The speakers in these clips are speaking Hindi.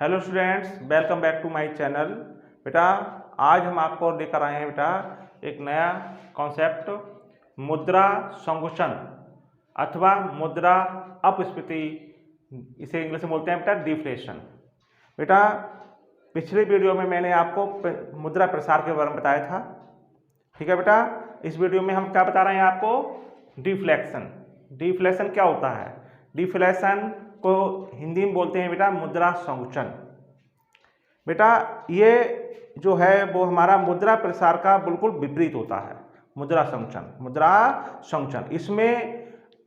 Hello students, welcome back to my channel. बेटा आज हम आपको लेकर आए हैं बेटा एक नया कॉन्सेप्ट, मुद्रा संकुचन अथवा मुद्रा अपस्फीति, इसे इंग्लिश में बोलते हैं बेटा डिफ्लेशन। बेटा पिछले वीडियो में मैंने आपको मुद्रा प्रसार के बारे में बताया था, ठीक है बेटा। इस वीडियो में हम क्या बता रहे हैं आपको, डिफ्लेक्शन। डिफ्लेशन क्या होता है? डिफ्लेशन को हिंदी में बोलते हैं बेटा मुद्रा संकुचन। बेटा ये जो है वो हमारा मुद्रा प्रसार का बिल्कुल विपरीत होता है, मुद्रा संकुचन। मुद्रा संकुचन इसमें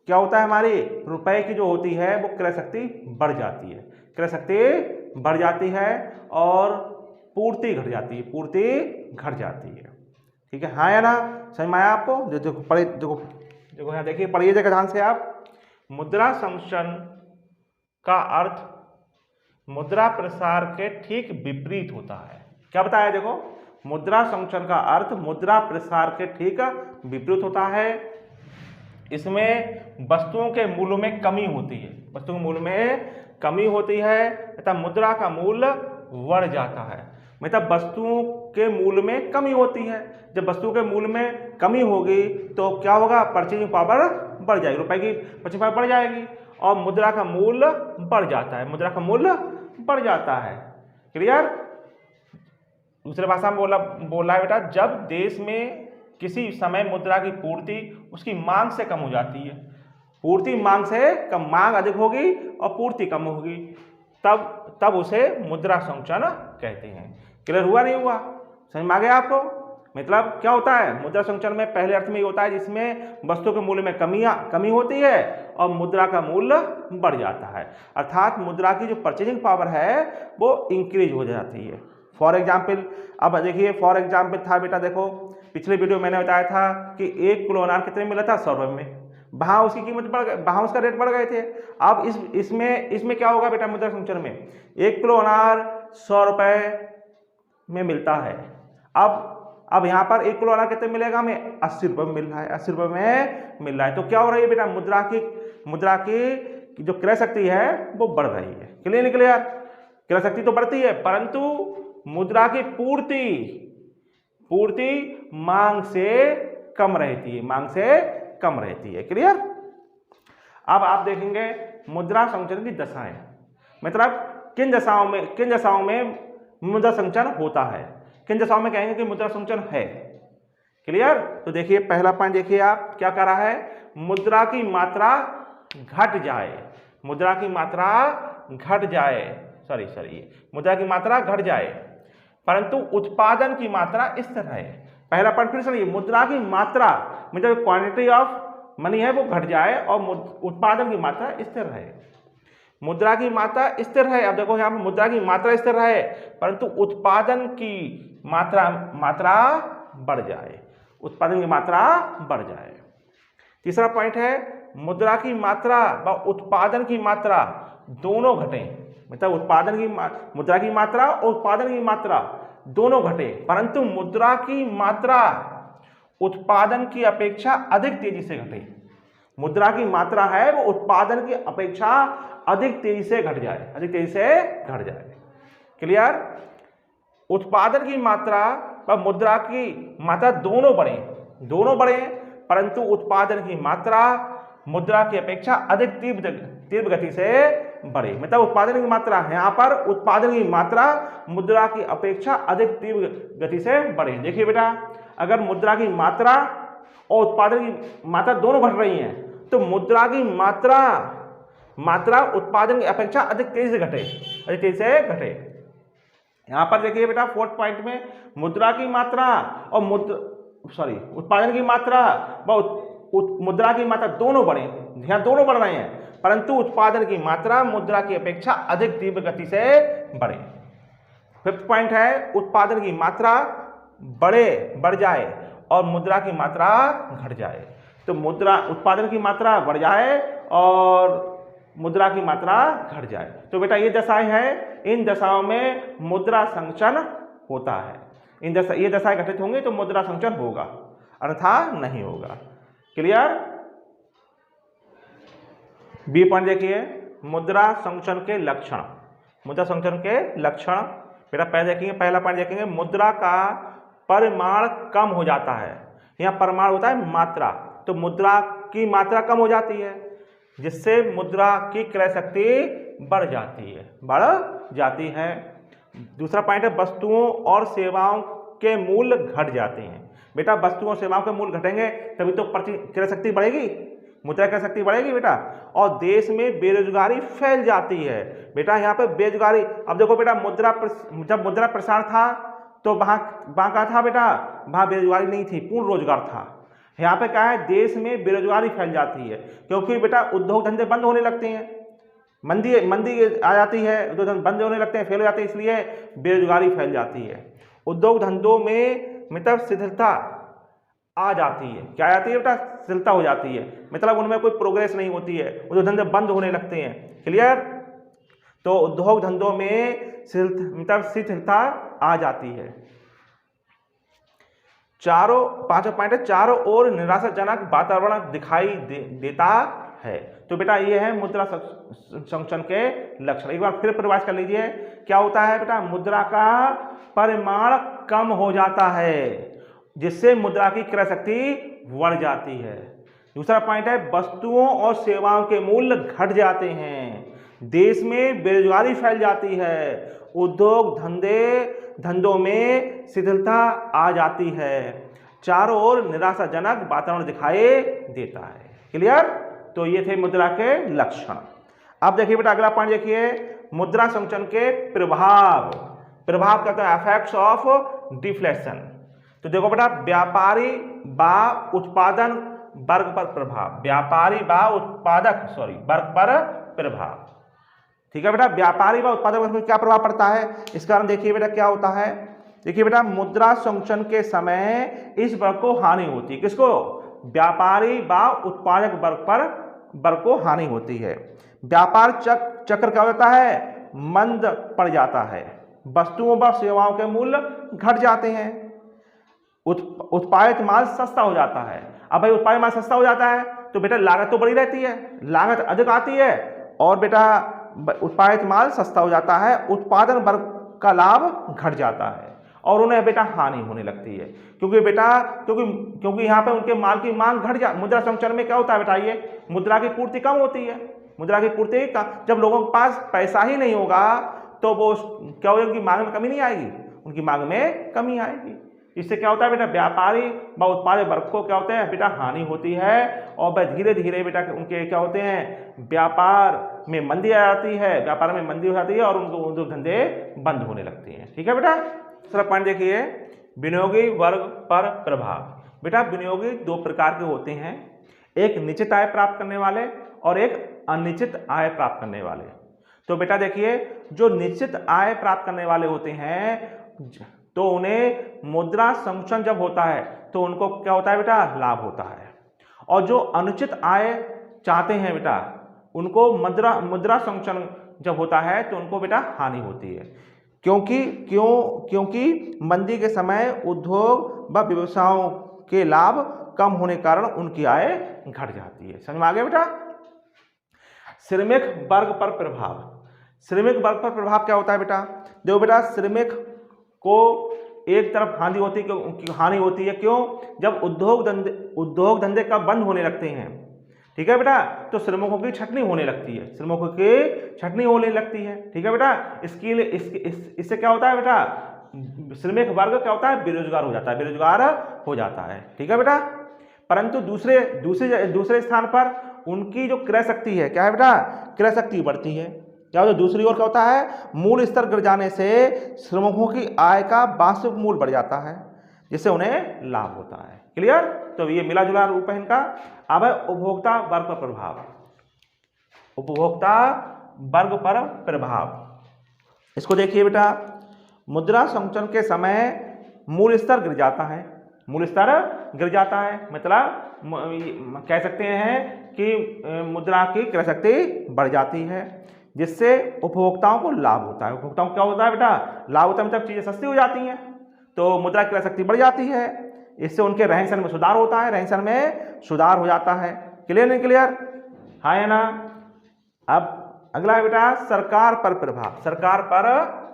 क्या होता है, हमारी रुपए की जो होती है वो क्रय शक्ति बढ़ जाती है, क्रय शक्ति बढ़ जाती है और पूर्ति घट जाती है, पूर्ति घट जाती है, ठीक है। हाँ या ना, समझ में आया आपको? जो पढ़े देखो यहाँ देखिए, पढ़िए ध्यान से आप। मुद्रा संकुचन का अर्थ मुद्रा प्रसार के ठीक विपरीत होता है। क्या बताया? देखो, मुद्रा संकुचन का अर्थ मुद्रा प्रसार के ठीक विपरीत होता है। इसमें वस्तुओं के मूल्य में कमी होती है, वस्तुओं के मूल्य में कमी होती है तथा मुद्रा का मूल्य बढ़ जाता है। मतलब वस्तुओं के मूल्य में कमी होती है। जब वस्तु के मूल्य में कमी होगी तो क्या होगा, परचेजिंग पावर बढ़ जाएगी, रुपए की परचेजिंग पावर बढ़ जाएगी और मुद्रा का मूल्य बढ़ जाता है, मुद्रा का मूल्य बढ़ जाता है। क्लियर? दूसरे भाषा में बोला है बेटा, जब देश में किसी समय मुद्रा की पूर्ति उसकी मांग से कम हो जाती है, पूर्ति मांग से कम, मांग अधिक होगी और पूर्ति कम होगी, तब उसे मुद्रा संकुचन कहते हैं। क्लियर हुआ नहीं हुआ? समझ में आ गया आपको? मतलब क्या होता है मुद्रा संकुचन में? पहले अर्थ में ये होता है जिसमें वस्तु के मूल्य में कमी होती है और मुद्रा का मूल्य बढ़ जाता है, अर्थात मुद्रा की जो परचेजिंग पावर है वो इंक्रीज हो जाती है। फॉर एग्जाम्पल, अब देखिए, फॉर एग्जाम्पल था बेटा, देखो पिछले वीडियो मैंने बताया था कि 1 किलो अनार कितने मिला था? 100 रुपये में। वहाँ उसकी कीमत बढ़ गई, वहाँ उसका रेट बढ़ गए थे। अब इसमें क्या होगा बेटा, मुद्रा संकुचन में 1 किलो अनार 100 रुपये में मिलता है। अब यहाँ पर 1 किलो अनार कितने मिलेगा हमें? 80 रुपये में मिल रहा है, 80 रुपये में मिल रहा है। तो क्या हो रही है बेटा, मुद्रा की जो क्रय शक्ति है वो बढ़ रही है। क्लियर नहीं क्लियर? क्रय शक्ति तो बढ़ती है परंतु मुद्रा की पूर्ति मांग से कम रहती है, मांग से कम रहती है। क्लियर? अब आप देखेंगे मुद्रा संकुचन की दशाएं, मतलब किन दशाओं में मुद्रा संकुचन होता है, किन दशाओं में कहेंगे कि मुद्रा संकुचन है। क्लियर? तो देखिए पहला पॉइंट देखिए आप, क्या कर रहा है, मुद्रा की मात्रा घट जाए, मुद्रा की मात्रा घट जाए, मुद्रा की मात्रा घट जाए परंतु उत्पादन की मात्रा स्थिर रहे। पहला पॉइंट फिर सुनिए, मुद्रा की मात्रा मतलब क्वांटिटी ऑफ मनी है वो घट जाए और उत्पादन की मात्रा स्थिर रहे। मुद्रा की मात्रा स्थिर है, अब देखो यहाँ पर मुद्रा की मात्रा स्थिर है परंतु उत्पादन की मात्रा बढ़ जाए, उत्पादन की मात्रा बढ़ जाए। तीसरा पॉइंट है, मुद्रा की मात्रा व उत्पादन की मात्रा दोनों घटे, मतलब मुद्रा की मात्रा और उत्पादन की मात्रा दोनों घटे परंतु मुद्रा की मात्रा उत्पादन की अपेक्षा अधिक तेजी से घटे। मुद्रा की मात्रा है वो उत्पादन की अपेक्षा अधिक तेजी से घट जाए, अधिक तेजी से घट जाए। क्लियर? उत्पादन की मात्रा व मुद्रा की मात्रा दोनों बढ़े परंतु उत्पादन की मात्रा मुद्रा की अपेक्षा अधिक तीव्र गति से बढ़े। मतलब उत्पादन की मात्रा, यहाँ पर उत्पादन की मात्रा मुद्रा की अपेक्षा अधिक तीव्र गति से बढ़े। देखिए बेटा, अगर मुद्रा की मात्रा और उत्पादन की मात्रा दोनों घट रही हैं तो मुद्रा की मात्रा उत्पादन की अपेक्षा अधिक तेजी से घटे। यहाँ पर देखिए बेटा, फोर्थ पॉइंट में मुद्रा की मात्रा और उत्पादन की मात्रा व मुद्रा की मात्रा दोनों बढ़ रहे हैं परंतु उत्पादन की मात्रा मुद्रा की अपेक्षा अधिक तीव्र गति से बढ़े। फिफ्थ पॉइंट है, उत्पादन की मात्रा बढ़ जाए और मुद्रा की मात्रा घट जाए। तो उत्पादन की मात्रा बढ़ जाए और मुद्रा की मात्रा घट जाए। तो बेटा ये दशाएं हैं, इन दशाओं में मुद्रा संकुचन होता है। ये दशाएं घटित होंगी तो मुद्रा संकुचन होगा, अन्यथा नहीं होगा। क्लियर? बी पॉइंट देखिए, मुद्रा संकुचन के लक्षण। मुद्रा संरक्षण के लक्षण बेटा पहले देखेंगे, पहला पॉइंट देखेंगे, मुद्रा का परिमाण कम हो जाता है। यहाँ परिमाण होता है मात्रा, तो मुद्रा की मात्रा कम हो जाती है जिससे मुद्रा की क्रय शक्ति बढ़ जाती है, बढ़ जाती है। दूसरा पॉइंट है वस्तुओं और सेवाओं के मूल्य घट जाते हैं। बेटा वस्तुओं और सेवाओं के मूल्य घटेंगे तभी तो क्रय शक्ति बढ़ेगी, मुद्रा क्रय शक्ति बढ़ेगी बेटा। और देश में बेरोजगारी फैल जाती है। बेटा यहाँ पे बेरोजगारी, अब देखो बेटा जब मुद्रा प्रसार था तो वहाँ क्या था बेटा, वहाँ बेरोजगारी नहीं थी, पूर्ण रोजगार था। यहाँ पे क्या है, देश में बेरोजगारी फैल जाती है क्योंकि बेटा उद्योग धंधे बंद होने लगते हैं, मंदी आ जाती है, उद्योग धंधे बंद होने लगते हैं, फेल हो जाते हैं, इसलिए बेरोजगारी फैल जाती है। उद्योग धंधों में मतलब शिथिलता आ जाती है। क्या आ जाती है बेटा, शिथिलता हो जाती है, मतलब उनमें कोई प्रोग्रेस नहीं होती है, उद्योग धंधे बंद होने लगते हैं। क्लियर? तो उद्योग धंधों में मतलब शिथिलता आ जाती है। पांचवा पॉइंट है, चारों ओर निराशाजनक वातावरण दिखाई देता है। तो बेटा ये है मुद्रा संरक्षण के लक्षण। एक बार फिर परिभाषित कर लीजिए, क्या होता है बेटा, मुद्रा का परिमाण कम हो जाता है जिससे मुद्रा की क्रय शक्ति बढ़ जाती है। दूसरा पॉइंट है वस्तुओं और सेवाओं के मूल्य घट जाते हैं, देश में बेरोजगारी फैल जाती है, उद्योग धंधों में शिथिलता आ जाती है, चारों ओर निराशाजनक वातावरण दिखाई देता है। क्लियर? तो ये थे मुद्रा के लक्षण। अब देखिए बेटा अगला पॉइंट देखिए, मुद्रा संरक्षण के प्रभाव। प्रभाव कहते हैं इफेक्ट्स ऑफ डिफ्लेशन। तो देखो बेटा, व्यापारी व उत्पादन वर्ग पर प्रभाव, व्यापारी व उत्पादक वर्ग पर प्रभाव। ठीक है बेटा, व्यापारी व उत्पादक वर्ग पर क्या प्रभाव पड़ता है, इस कारण देखिए बेटा क्या होता है। देखिए बेटा, मुद्रा संरक्षण के समय इस वर्ग को हानि होती है, किसको, व्यापारी व उत्पादक वर्ग को हानि होती है। व्यापार चक्र क्या होता है, मंद पड़ जाता है, वस्तुओं व सेवाओं के मूल्य घट जाते हैं, उत्पादित माल सस्ता हो जाता है। अब भाई उत्पादित माल सस्ता हो जाता है तो बेटा लागत तो बड़ी रहती है, लागत अधिक आती है, और बेटा उत्पादित माल सस्ता हो जाता है, उत्पादन वर्ग का लाभ घट जाता है और उन्हें बेटा हानि होने लगती है, क्योंकि यहाँ पे उनके माल की मांग घट जा। मुद्रा संरक्षण में क्या होता है बेटा, ये मुद्रा की पूर्ति कम होती है, मुद्रा की पूर्ति जब लोगों के पास पैसा ही नहीं होगा तो वो क्या होगा, उनकी मांग में कमी नहीं आएगी, उनकी मांग में कमी आएगी। इससे क्या होता है बेटा, व्यापारी व उत्पादक वर्ग को क्या होता है बेटा, हानि होती है, और वह धीरे धीरे बेटा उनके क्या होते हैं, व्यापार में मंदी आ जाती है, व्यापार में मंदी हो जाती है और उनको उद्योग धंधे बंद होने लगते हैं। ठीक है बेटा। दूसरा पॉइंट देखिए, विनियोगी वर्ग पर प्रभाव। बेटा विनियोगी दो प्रकार के होते हैं, एक निश्चित आय प्राप्त करने वाले और एक अनिश्चित आय प्राप्त करने वाले। तो बेटा देखिए, जो निश्चित आय प्राप्त करने वाले होते हैं तो उन्हें मुद्रा संरक्षण जब होता है तो उनको क्या होता है बेटा, लाभ होता है, और जो अनुचित आय चाहते हैं बेटा उनको मुद्रा संरक्षण जब होता है तो उनको बेटा हानि होती है, क्योंकि मंदी के समय उद्योग व व्यवसायों के लाभ कम होने के कारण उनकी आय घट जाती है। समझ में आ गया बेटा। श्रमिक वर्ग पर प्रभाव। श्रमिक वर्ग पर प्रभाव क्या होता है बेटा, देखो बेटा, श्रमिक को एक तरफ हानि होती है, क्यों, जब उद्योग धंधे कब बंद होने लगते हैं, ठीक है बेटा, तो श्रमिकों की छटनी होने लगती है, श्रमिकों की छटनी होने लगती है। ठीक है बेटा, इससे क्या होता है बेटा, श्रमिक वर्ग क्या होता है, बेरोजगार हो जाता है। ठीक है बेटा, परंतु दूसरे स्थान पर उनकी जो क्रय शक्ति है, क्या है बेटा, क्रय शक्ति बढ़ती है। क्या होता है, दूसरी ओर क्या होता है, मूल स्तर गिर जाने से श्रमिकों की आय का वास्तविक मूल्य बढ़ जाता है जिससे उन्हें लाभ होता है। क्लियर। तो ये मिला जुला रूप है इनका। अब है उपभोक्ता वर्ग पर प्रभाव। उपभोक्ता वर्ग पर प्रभाव, इसको देखिए बेटा, मुद्रा संरक्षण के समय मूल स्तर गिर जाता है, मतलब कह सकते हैं कि मुद्रा की क्रय शक्ति बढ़ जाती है जिससे उपभोक्ताओं को लाभ होता है। उपभोक्ताओं को क्या होता है बेटा, लाभ होता है, मतलब चीजें सस्ती हो जाती हैं तो मुद्रा की क्रय शक्ति बढ़ जाती है, इससे उनके रहन सहन में सुधार होता है, रहन सहन में सुधार हो जाता है। क्लियर नहीं क्लियर, हाँ या ना। अब अगला है बेटा सरकार पर प्रभाव। सरकार पर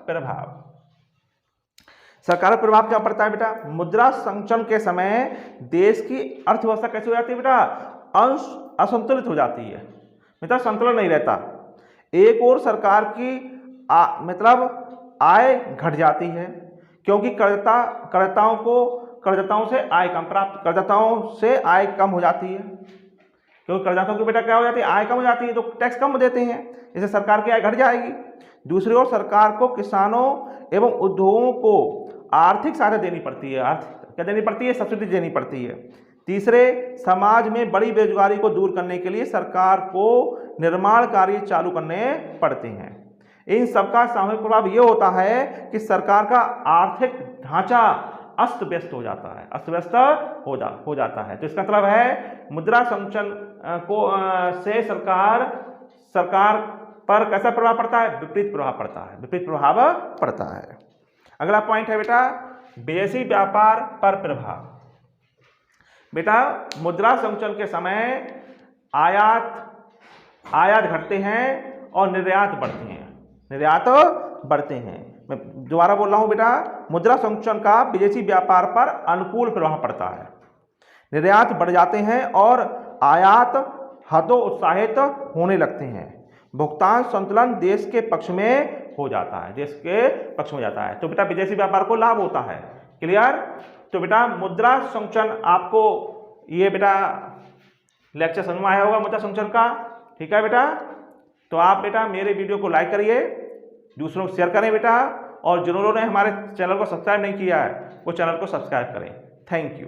प्रभाव, सरकार पर प्रभाव क्या पड़ता है बेटा? मुद्रा संचलन के समय देश की अर्थव्यवस्था कैसे हो जाती है बेटा? असंतुलित हो जाती है, मतलब संतुलन नहीं रहता। एक और सरकार की मतलब आय घट जाती है, क्योंकि करदाताओं से आय कम हो जाती है। क्योंकि करदाताओं की बेटा क्या हो जाती है? आय कम हो जाती है, तो टैक्स कम देते हैं, इससे सरकार की आय घट जाएगी। दूसरी ओर सरकार को किसानों एवं उद्योगों को आर्थिक सहायता देनी पड़ती है। क्या देनी पड़ती है? सब्सिडी देनी पड़ती है। तीसरे, समाज में बड़ी बेरोजगारी को दूर करने के लिए सरकार को निर्माण कार्य चालू करने पड़ते हैं। इन सबका सामूहिक प्रभाव ये होता है कि सरकार का आर्थिक ढांचा अस्त व्यस्त हो जाता है, अस्त व्यस्त हो जाता है। तो इसका मतलब है मुद्रा संचलन से सरकार पर कैसा प्रभाव पड़ता है? विपरीत प्रभाव पड़ता है, विपरीत प्रभाव पड़ता है। अगला पॉइंट है बेटा विदेशी व्यापार पर प्रभाव। बेटा मुद्रा संचलन के समय आयात घटते हैं और निर्यात बढ़ते हैं। मैं दोबारा बोल रहा हूं बेटा, मुद्रा संचलन का विदेशी व्यापार पर अनुकूल प्रभाव पड़ता है। निर्यात बढ़ जाते हैं और आयात हतोत्साहित होने लगते हैं। भुगतान संतुलन देश के पक्ष में हो जाता है, तो बेटा विदेशी व्यापार को लाभ होता है। क्लियर? तो बेटा मुद्रा संचलन, आपको ये बेटा लेक्चर समझ में आया होगा मुद्रा संचलन का। ठीक है बेटा, तो आप बेटा मेरे वीडियो को लाइक करिए, दूसरों को शेयर करें बेटा, और जिन्होंने हमारे चैनल को सब्सक्राइब नहीं किया है वो चैनल को सब्सक्राइब करें। Thank you.